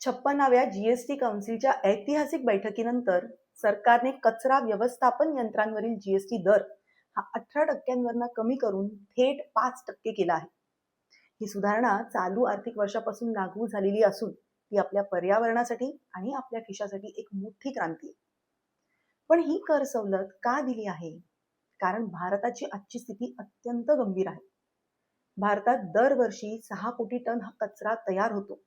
56व्या GST काउन्सिलच्या ऐतिहासिक बैठकीनंतर सरकारने कचरा व्यवस्थापन यंत्रांवरील जीएसटी दर हा 18% कमी करून थेट 5% केला आहे. ही सुधारणा चालू आर्थिक वर्षापासून लागू झालेली असून ती आपल्या पर्यावरणासाठी आणि आपल्या खिशासाठी एक मोठी क्रांती आहे. पण ही कर सवलत का दिली आहे? कारण भारताची आजची स्थिती अत्यंत गंभीर आहे. भारतात दरवर्षी 6 कोटी टन हा कचरा तयार होतो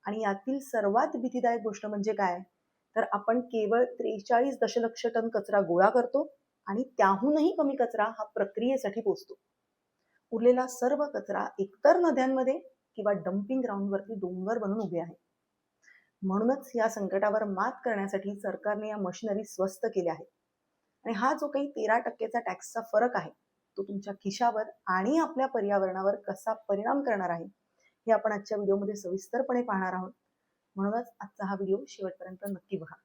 आणि यातील सर्वात भीतीदायक गोष्ट म्हणजे काय? तर आपण केवळ 43 दशलक्ष टन कचरा गोळा करतो आणि त्याहूनही कमी कचरा हा प्रक्रियेसाठी पोचतो. उरलेला सर्व कचरा एकतर नद्यांमध्ये किंवा डम्पिंग ग्राउंडवरती डोंगर बनून उभे आहे. म्हणूनच या संकटावर मात करण्यासाठी सरकारने या मशिनरी स्वस्त केल्या आहेत. आणि हा जो काही 13%चा टॅक्सचा फरक आहे तो तुमच्या खिशावर आणि आपल्या पर्यावरणावर कसा परिणाम करणार आहे हे आपण आजच्या व्हिडिओमध्ये सविस्तरपणे पाहणार आहोत. म्हणूनच आजचा हा व्हिडिओ शेवटपर्यंत नक्की बघा.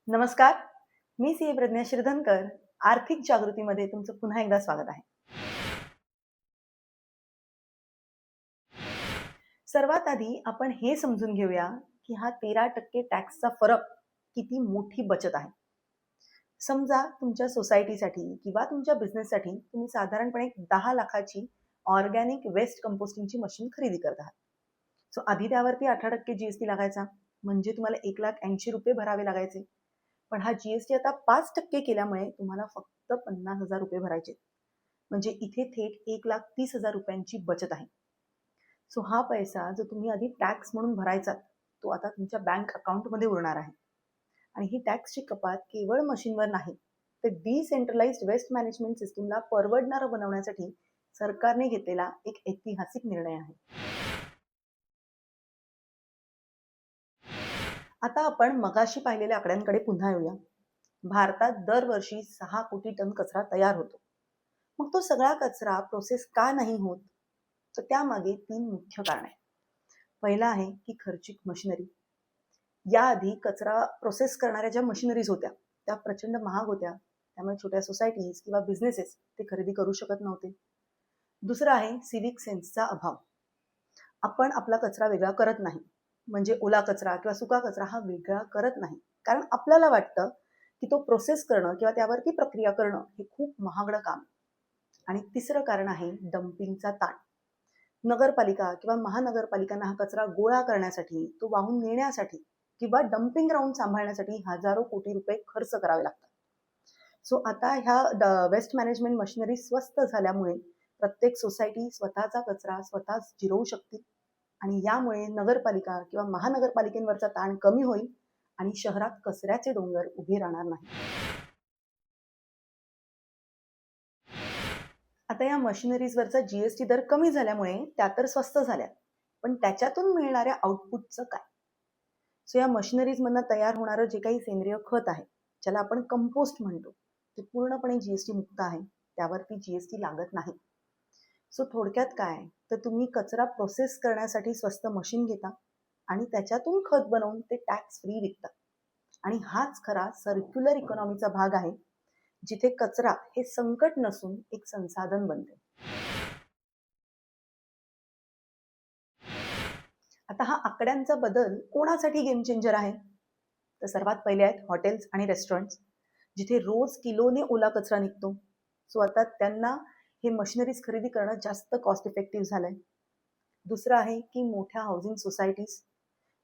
नमस्कार, मी सीए प्रज्ञा श्रीधनकर. आर्थिक जागृतीमध्ये तुमचं पुन्हा एकदा स्वागत आहे. सर्वात आधी आपण हे समजून घेऊया की हा 13% टॅक्सचा फरक किती मोठी बचत आहे. समजा तुमच्या सोसायटीसाठी किंवा तुमच्या बिझनेससाठी तुम्ही साधारणपणे 10 लाखाची ऑर्गॅनिक वेस्ट कंपोस्टिंगची मशीन खरेदी करत आहात. सो आधी त्यावरती 18% जीएसटी लागायचा, म्हणजे तुम्हाला 1,80,000 रुपये भरावे लागायचे. पण हा जीएसटी आता 5% केल्यामुळे तुम्हाला फक्त 50,000 रुपये भरायचे. म्हणजे इथे थेट 1,30,000 रुपयांची बचत आहे. सो हा पैसा जो तुम्ही आधी टॅक्स म्हणून भरायचा तो आता तुमच्या बँक अकाउंटमध्ये उरणार आहे. आणि ही टॅक्सची कपात केवळ मशीनवर नाही, तर डिसेंट्रलाइज्ड वेस्ट मॅनेजमेंट सिस्टीमला परवडणारं बनवण्यासाठी सरकारने घेतलेला एक ऐतिहासिक निर्णय आहे. आता आपण मगाशी पाहिलेल्या आकड्यांकडे पुन्हा येऊया. भारतात दरवर्षी 6 कोटी टन कचरा तयार होतो. मग तो सगळा कचरा प्रोसेस का नाही होत? तर त्यामागे 3 मुख्य कारण आहेत. पहिला आहे की खर्चिक मशिनरी. याआधी कचरा प्रोसेस करणाऱ्या ज्या मशिनरीज होत्या त्या प्रचंड महाग होत्या, त्यामुळे छोट्या सोसायटीज किंवा बिझनेसेस ते खरेदी करू शकत नव्हते. दुसरं आहे सिव्हिक सेन्सचा अभाव. आपण आपला कचरा वेगळा करत नाही, म्हणजे ओला कचरा किंवा सुका कचरा हा वेगळा करत नाही, कारण आपल्याला वाटतं की तो प्रोसेस करणं किंवा त्यावरती प्रक्रिया करणं हे खूप महागडं काम. आणि तिसरं कारण आहे डम्पिंगचा ताण. नगरपालिका किंवा महानगरपालिकांना हा कचरा गोळा करण्यासाठी, तो वाहून नेण्यासाठी किंवा डम्पिंग ग्राउंड सांभाळण्यासाठी हजारो कोटी रुपये खर्च करावे लागतात. सो आता ह्या वेस्ट मॅनेजमेंट मशिनरी स्वस्त झाल्यामुळे प्रत्येक सोसायटी स्वतःचा कचरा स्वतःच जिरवू शकतील आणि यामुळे नगरपालिका किंवा महानगरपालिकेवरचा ताण कमी होईल आणि शहरात कचऱ्याचे डोंगर उभे राहणार नाही. आता या मशिनरीजवरचा जीएसटी दर कमी झाल्यामुळे त्या तर स्वस्त झाल्या, पण त्याच्यातून मिळणाऱ्या आउटपुटचं काय? सो या मशिनरीजमधनं तयार होणारं जे काही सेंद्रिय खत आहे, ज्याला आपण कंपोस्ट म्हणतो, ते पूर्णपणे जीएसटी मुक्त आहे. त्यावरती जीएसटी लागत नाही. सो थोडक्यात काय, तर तुम्ही कचरा प्रोसेस करण्यासाठी स्वस्त मशीन घेता आणि त्याच्यातून खत बनवून ते टॅक्स फ्री विकता. आणि हाच खरा सर्क्युलर इकॉनॉमीचा भाग आहे, जिथे कचरा हे संकट नसून एक संसाधन बनते. आता हा आकड्यांचा बदल कोणासाठी गेम चेंजर आहे? तर सर्वात पहिले आहेत हॉटेल्स आणि रेस्टॉरंट्स, जिथे रोज किलोने ओला कचरा निघतो. सो आता त्यांना हे मशिनरीज खरेदी करणं जास्त कॉस्ट इफेक्टिव्ह झालंय. दुसरं आहे की मोठ्या हाऊसिंग सोसायटीज,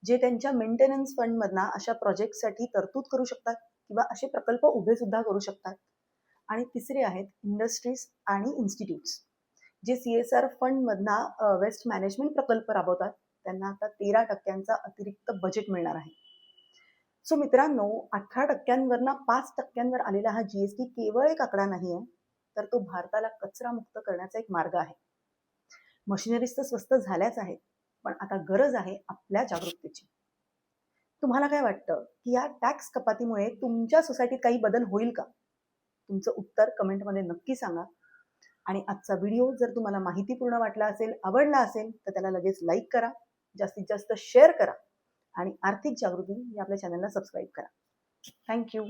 जे त्यांच्या मेंटेनन्स फंडमधनं अशा प्रोजेक्टसाठी तरतूद करू शकतात किंवा असे प्रकल्प उभे सुद्धा करू शकतात. आणि तिसरे आहेत इंडस्ट्रीज आणि इन्स्टिट्यूट्स, जे CSR फंडमधनं वेस्ट मॅनेजमेंट प्रकल्प राबवतात. त्यांना आता 13%चा अतिरिक्त बजेट मिळणार आहे. सो मित्रांनो, 18%वरनं 5%वर आलेला हा जीएसटी केवळ एक आकडा नाहीये, तर तो भारताला कचरा मुक्त करण्याचा एक मार्ग आहे. मशिनरीज तर स्वस्त झाल्याच आहेत, पण आता गरज आहे आपल्या जागरूकतेची. तुम्हाला काय वाटतं की या टॅक्स कपातीमुळे तुमच्या सोसायटीत काही बदल होईल का? तुमचं उत्तर कमेंटमध्ये नक्की सांगा. आणि आजचा व्हिडिओ जर तुम्हाला माहितीपूर्ण वाटला असेल, आवडला असेल, तर त्याला लगेच लाईक करा, जास्तीत जास्त शेअर करा आणि आर्थिक जागृती या आपल्या चॅनलला सबस्क्राईब करा. थँक्यू.